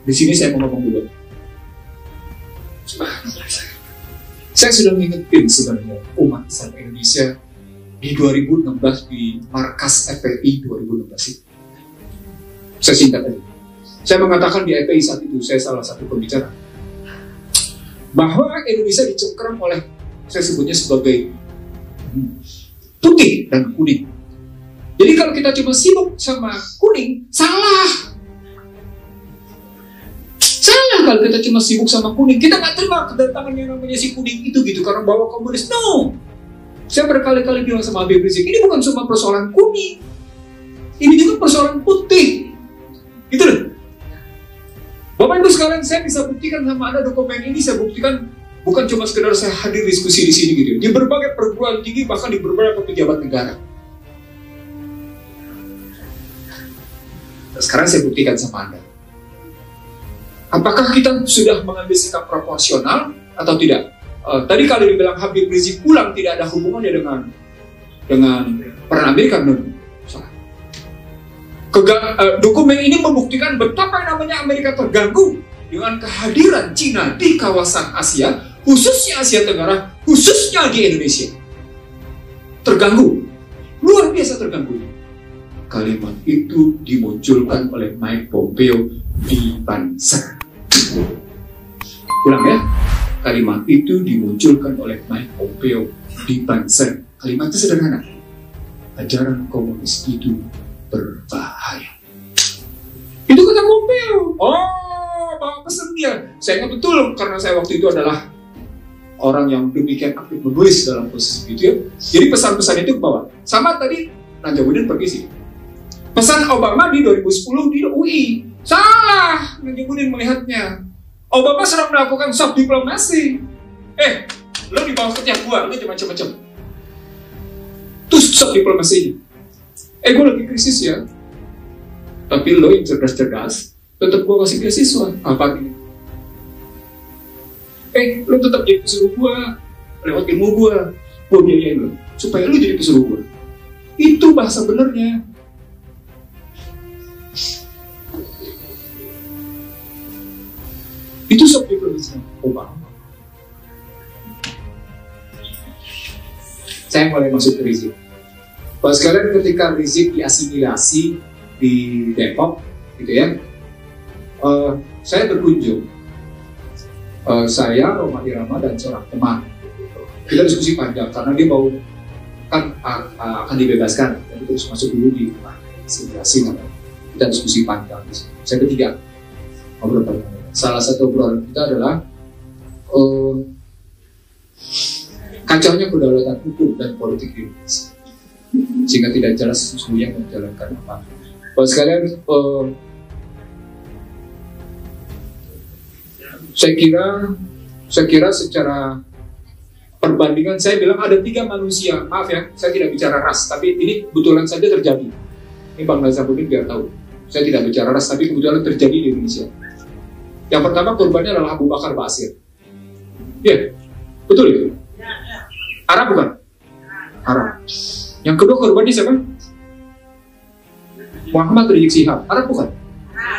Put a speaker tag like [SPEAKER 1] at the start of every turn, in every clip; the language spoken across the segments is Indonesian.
[SPEAKER 1] Di sini saya mau ngomong dulu. Saya sudah mengingatkan sebenarnya umat Islam Indonesia di 2016 di markas FPI 2016 itu. Saya singkat aja. Saya mengatakan di FPI saat itu, saya salah satu pembicara, bahwa Indonesia dicengkeram oleh, saya sebutnya sebagai putih dan kuning. Jadi kalau kita cuma sibuk sama kuning, salah. Salah kalau kita cuma sibuk sama kuning. Kita nggak terima kedatangan yang namanya si kuning itu gitu karena bawa komunis. No. Saya berkali-kali bilang sama Habib Rizik, ini bukan cuma persoalan kuning. Ini juga persoalan putih. Gitu loh. Bapak Ibu sekalian, saya bisa buktikan sama Anda dokumen ini, saya buktikan bukan cuma sekedar saya hadir diskusi di sini gitu. Di berbagai perguruan tinggi, bahkan di beberapa pejabat negara. Nah, sekarang saya buktikan sama Anda. Apakah kita sudah mengambil sikap proporsional atau tidak? Tadi kalau dibilang Habib Rizik pulang tidak ada hubungannya dengan peran Amerika, salah. Dokumen ini membuktikan betapa yang namanya Amerika terganggu dengan kehadiran Cina di kawasan Asia, khususnya Asia Tenggara, khususnya di Indonesia. Terganggu, luar biasa terganggu. Kalimat itu dimunculkan oleh Mike Pompeo di Banser. Ulang ya, kalimat itu dimunculkan oleh Mike Pompeo di Banser. Kalimatnya sederhana, ajaran komunis itu berbahaya. Itu kata Pompeo. Oh, bawa pesan dia. Saya ingat betul karena saya waktu itu adalah orang yang demikian aktif menulis dalam proses itu ya. Jadi pesan-pesan itu ke bawah. Sama tadi Najamuddin pergi sih. Pesan Obama di 2010 di UI. Salah Najamuddin melihatnya. Obama sedang melakukan soft diplomasi. Lo di bawah ketiak gua, lo macam-macam. Terus soft diplomasi. Gue lagi krisis ya. Tapi lo yang cerdas-cerdas, tetap gua kasih beasiswa. Apa ini? Lo tetap jadi pesuruh gua, lewat ilmu gua biayain lo, supaya lo jadi pesuruh gua. Itu bahasa benernya. Itu soft diplomasi Obama. Saya mulai masuk ke Rizik. Pas sekalian ketika Rizik diasimilasi di Depok, gitu ya, saya berkunjung. Saya, Roma Irama, dan seorang teman. Kita diskusi panjang karena dia mau kan akan dibebaskan, dan terus masuk dulu di asimilasi. Kita diskusi panjang. Saya bertiga ngobrol panjang. Salah satu obrolan kita adalah kacaunya kedaulatan hukum dan politik di Indonesia, sehingga tidak jelas sesungguhnya menjalankan apa. Bapak sekalian, saya kira secara perbandingan, saya bilang ada 3 manusia. Maaf ya, saya tidak bicara ras, tapi ini kebetulan saja terjadi. Ini Bang Nazamuddin biar tahu, saya tidak bicara ras, tapi kebetulan terjadi di Indonesia. Yang pertama korbannya adalah Abu Bakar Basir. Iya, betul ya? Arab bukan? Arab. Yang kedua korbannya siapa? Muhammad Rizik Syihab. Arab bukan?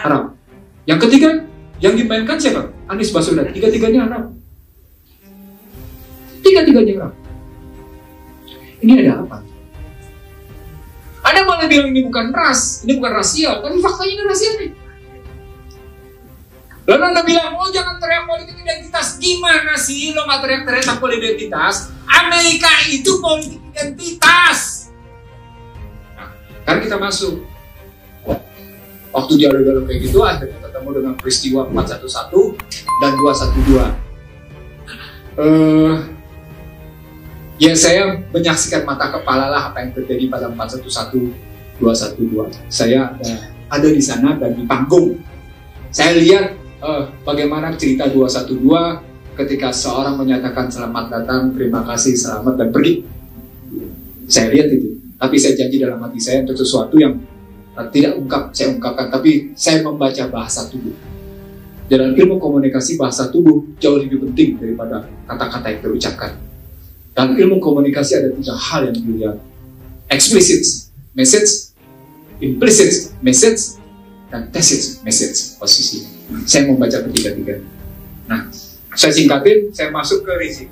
[SPEAKER 1] Arab. Yang ketiga yang dimainkan siapa? Anies Baswedan. Tiga-tiganya Arab. Tiga-tiganya Arab. Ini ada apa? Anda malah bilang ini bukan ras, ini bukan rasial, tapi faktanya ini rasial nih. Lalu Anda bilang, oh jangan teriak politik identitas. Gimana sih lo gak teriak-teriak tentang politik identitas? Amerika itu politik identitas. Nah, karena kita masuk. Waktu dialog-dialog kayak gitu, akhirnya ketemu dengan peristiwa 411 dan 212. Ya saya menyaksikan mata kepala lah apa yang terjadi pada 411, 212. Saya ada di sana dan di panggung. Saya lihat bagaimana cerita 212 ketika seorang menyatakan selamat datang, terima kasih, selamat, dan pergi. Saya lihat itu, tapi saya janji dalam hati saya untuk sesuatu yang tidak saya ungkapkan, tapi saya membaca bahasa tubuh. Dalam ilmu komunikasi, bahasa tubuh jauh lebih penting daripada kata-kata yang terucapkan. Dalam ilmu komunikasi ada 3 hal yang dilihat: explicit message, implicit message, dan message posisi. Saya mau baca ketiga-tiga. Nah, saya singkatin, saya masuk ke Rizik.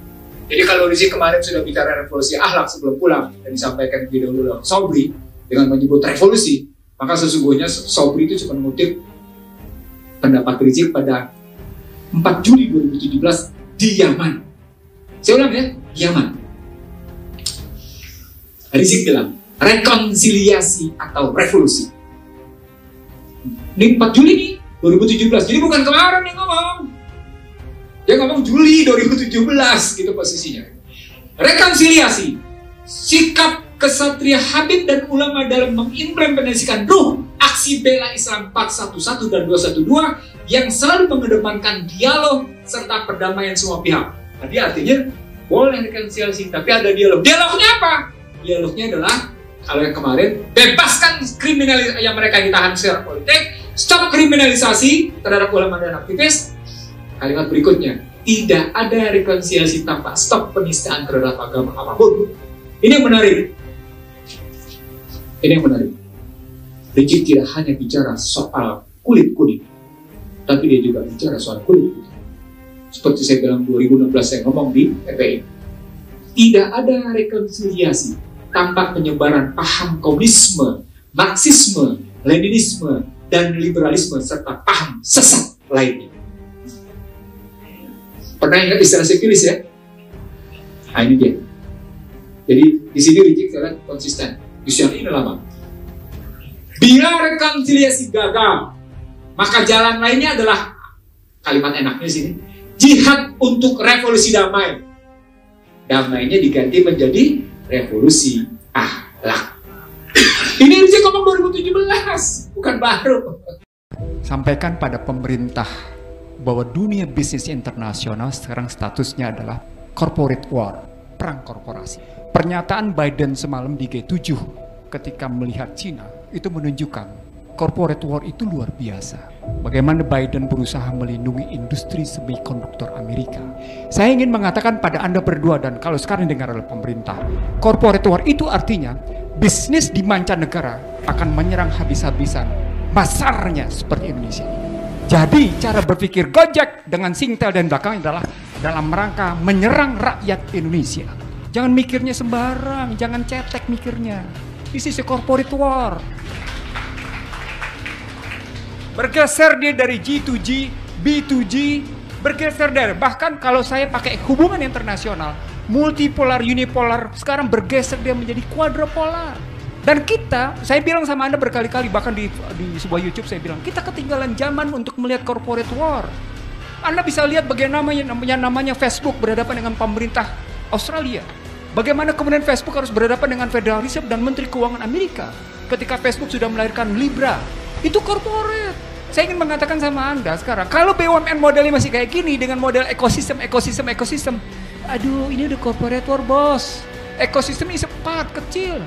[SPEAKER 1] Jadi kalau Rizik kemarin sudah bicara revolusi akhlak sebelum pulang dan disampaikan lebih dahulu oleh Sobri dengan menyebut revolusi, maka sesungguhnya Sobri itu cuma mengutip pendapat Rizik pada 4 Juli 2017 di Yaman. Saya ulang ya, Yaman. Rizik bilang, rekonsiliasi atau revolusi. Ini 4 Juli nih, 2017. Jadi bukan kemarin yang ngomong. Dia ngomong Juli 2017 gitu posisinya. Rekonsiliasi, sikap kesatria Habib dan ulama dalam mengimplementasikan ruh aksi bela Islam 411 dan 212 yang selalu mengedepankan dialog serta perdamaian semua pihak. Tadi artinya boleh rekonsiliasi, tapi ada dialog. Dialognya apa? Dialognya adalah kalau yang kemarin, bebaskan kriminalisasi yang mereka ditahan secara politik, stop kriminalisasi terhadap ulama dan aktivis. Kalimat berikutnya, tidak ada rekonsiliasi tanpa stop penistaan terhadap agama apapun. Ini yang menarik. Ini yang menarik. Rizik tidak hanya bicara soal kulit-kulit, tapi dia juga bicara soal kulit-kulit. Seperti saya bilang 2016 saya ngomong di FPI. Tidak ada rekonsiliasi tanpa penyebaran paham komunisme, marxisme, leninisme, dan liberalisme serta paham sesat lainnya. Pernah ingat istilah sivilis ya? Nah ini dia. Jadi di sini Rizik saya lihat konsisten. Usia ini lama. Bila rekonsiliasi gagal, maka jalan lainnya adalah kalimat enaknya sini. Jihad untuk revolusi damai. Damainya diganti menjadi revolusi akhlak. Ini Rizik ngomong 2017, bukan baru.
[SPEAKER 2] Sampaikan pada pemerintah bahwa dunia bisnis internasional sekarang statusnya adalah corporate war, perang korporasi. Pernyataan Biden semalam di G7 ketika melihat Cina itu menunjukkan corporate war itu luar biasa. Bagaimana Biden berusaha melindungi industri semikonduktor Amerika. Saya ingin mengatakan pada Anda berdua dan kalau sekarang dengar oleh pemerintah, corporate war itu artinya bisnis di mancanegara akan menyerang habis-habisan pasarnya seperti Indonesia. Jadi cara berpikir Gojek dengan Singtel dan belakangnya adalah dalam rangka menyerang rakyat Indonesia. Jangan mikirnya sembarang, jangan cetek mikirnya. This is a corporate war. Bergeser dia dari G2G, B2G, bergeser dari, bahkan kalau saya pakai hubungan internasional, multipolar, unipolar, sekarang bergeser dia menjadi quadrupolar. Dan kita, saya bilang sama Anda berkali-kali, bahkan di sebuah YouTube saya bilang, kita ketinggalan zaman untuk melihat corporate war. Anda bisa lihat bagaimana namanya Facebook berhadapan dengan pemerintah Australia. Bagaimana kemudian Facebook harus berhadapan dengan Federal Reserve dan Menteri Keuangan Amerika. Ketika Facebook sudah melahirkan Libra, itu corporate. Saya ingin mengatakan sama Anda sekarang, kalau BUMN modelnya masih kayak gini dengan model ekosistem, aduh ini udah corporate war bos. Ekosistem ini sepat, kecil.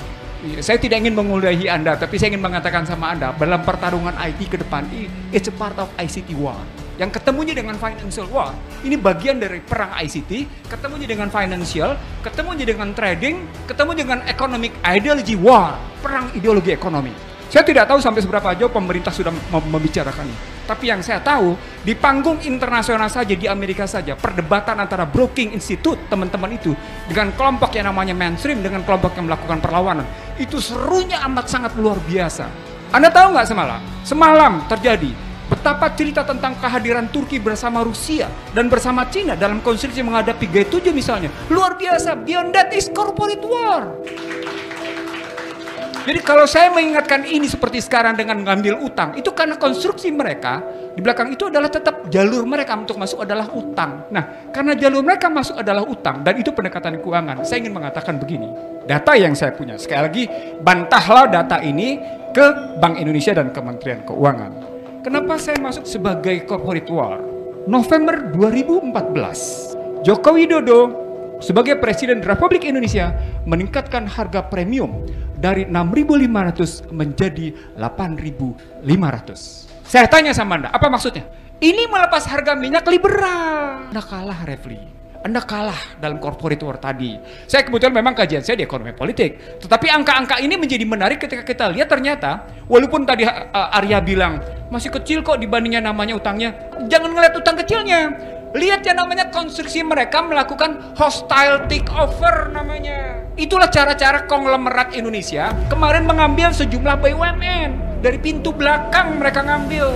[SPEAKER 2] Saya tidak ingin mengudahi Anda, tapi saya ingin mengatakan sama Anda, dalam pertarungan IT ke depan, it's a part of ICT war. Yang ketemunya dengan financial war, ini bagian dari perang ICT, ketemunya dengan financial, ketemunya dengan trading, ketemu dengan economic ideology war, perang ideologi ekonomi. Saya tidak tahu sampai seberapa jauh pemerintah sudah membicarakan ini. Tapi yang saya tahu, di panggung internasional saja, di Amerika saja, perdebatan antara Brookings Institute, teman-teman itu, dengan kelompok yang namanya mainstream, dengan kelompok yang melakukan perlawanan, itu serunya amat sangat luar biasa. Anda tahu nggak semalam? Semalam terjadi betapa cerita tentang kehadiran Turki bersama Rusia dan bersama Cina dalam konstruksi menghadapi G7 misalnya. Luar biasa, beyond that is corporate war. Jadi kalau saya mengingatkan ini seperti sekarang dengan mengambil utang, itu karena konstruksi mereka di belakang itu adalah tetap jalur mereka untuk masuk adalah utang. Nah, karena jalur mereka masuk adalah utang dan itu pendekatan keuangan. Saya ingin mengatakan begini, data yang saya punya, sekali lagi bantahlah data ini ke Bank Indonesia dan Kementerian Keuangan. Kenapa saya masuk sebagai corporate war? November 2014, Joko Widodo sebagai Presiden Republik Indonesia meningkatkan harga premium dari 6.500 menjadi 8.500. Saya tanya sama Anda, apa maksudnya? Ini melepas harga minyak liberal. Anda kalah, Refli. Anda kalah dalam corporate war tadi. Saya kebetulan memang kajian saya di ekonomi politik. Tetapi angka-angka ini menjadi menarik ketika kita lihat ternyata, walaupun tadi Arya bilang, masih kecil kok dibandingnya namanya utangnya. Jangan ngeliat utang kecilnya. Lihat ya namanya konstruksi mereka melakukan hostile takeover namanya. Itulah cara-cara konglomerat Indonesia kemarin mengambil sejumlah BUMN. Dari pintu belakang mereka ngambil.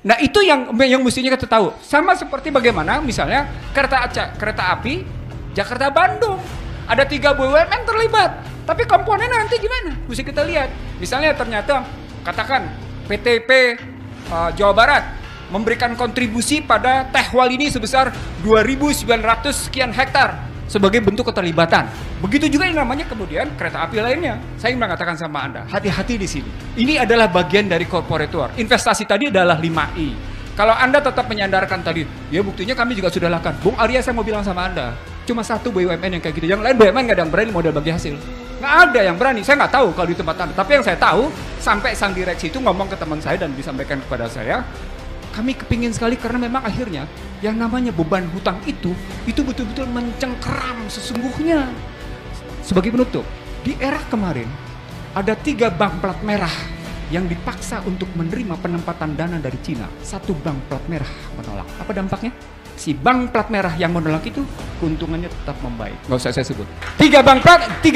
[SPEAKER 2] Nah itu yang mestinya kita tahu. Sama seperti bagaimana misalnya kereta api Jakarta-Bandung. Ada 3 BUMN terlibat. Tapi komponennya nanti gimana? Mesti kita lihat. Misalnya ternyata katakan PTP Jawa Barat memberikan kontribusi pada teh wal ini sebesar 2.900 sekian hektar sebagai bentuk keterlibatan. Begitu juga yang namanya kemudian kereta api lainnya. Saya ingin mengatakan sama Anda, hati-hati di sini. Ini adalah bagian dari corporate war. Investasi tadi adalah 5I. Kalau Anda tetap menyandarkan tadi, ya buktinya kami juga sudah lakukan. Bung Arya, saya mau bilang sama Anda, cuma 1 BUMN yang kayak gitu. Yang lain BUMN nggak ada yang berani modal bagi hasil. Nggak ada yang berani. Saya nggak tahu kalau di tempat Anda. Tapi yang saya tahu, sampai sang direksi itu ngomong ke teman saya dan disampaikan kepada saya, kami kepingin sekali karena memang akhirnya yang namanya beban hutang itu betul-betul mencengkeram sesungguhnya. Sebagai penutup, di era kemarin ada 3 bank plat merah yang dipaksa untuk menerima penempatan dana dari Cina. 1 bank plat merah menolak. Apa dampaknya? Si bank plat merah yang menolak itu keuntungannya tetap membaik. Nggak usah saya sebut. 3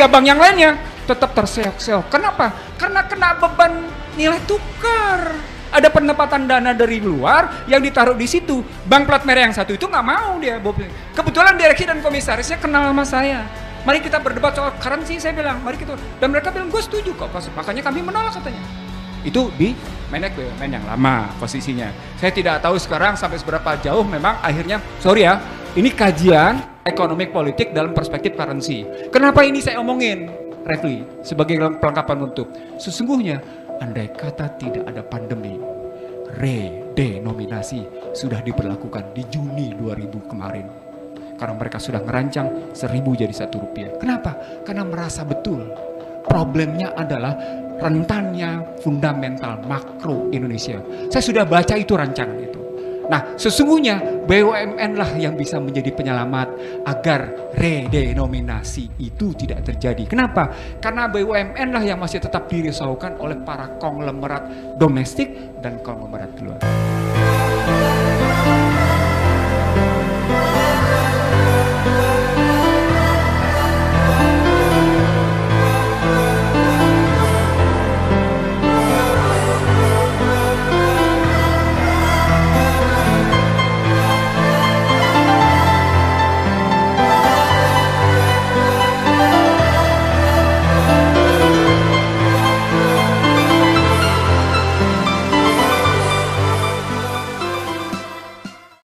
[SPEAKER 2] bank yang lainnya tetap terseok-seok. Kenapa? Karena kena beban nilai tukar. Ada penempatan dana dari luar yang ditaruh di situ. Bank plat merah yang satu itu nggak mau dia. Kebetulan direksi dan komisarisnya kenal sama saya. Mari kita berdebat soal currency, saya bilang. Mari kita. Dan mereka bilang, gue setuju kok. Makanya kami menolak katanya. Itu di Menek BUMN yang lama posisinya. Saya tidak tahu sekarang sampai seberapa jauh memang akhirnya. Sorry ya, ini kajian ekonomi politik dalam perspektif currency. Kenapa ini saya omongin, Refli, sebagai pelengkapan untuk sesungguhnya andai kata tidak ada pandemi, redenominasi sudah diberlakukan di Juni 2000 kemarin. Karena mereka sudah merancang 1.000 jadi 1 rupiah. Kenapa? Karena merasa betul problemnya adalah rentannya fundamental makro Indonesia. Saya sudah baca itu rancangan itu. Nah, sesungguhnya BUMN lah yang bisa menjadi penyelamat agar redenominasi itu tidak terjadi. Kenapa? Karena BUMN lah yang masih tetap dirisaukan oleh para konglomerat domestik dan konglomerat luar.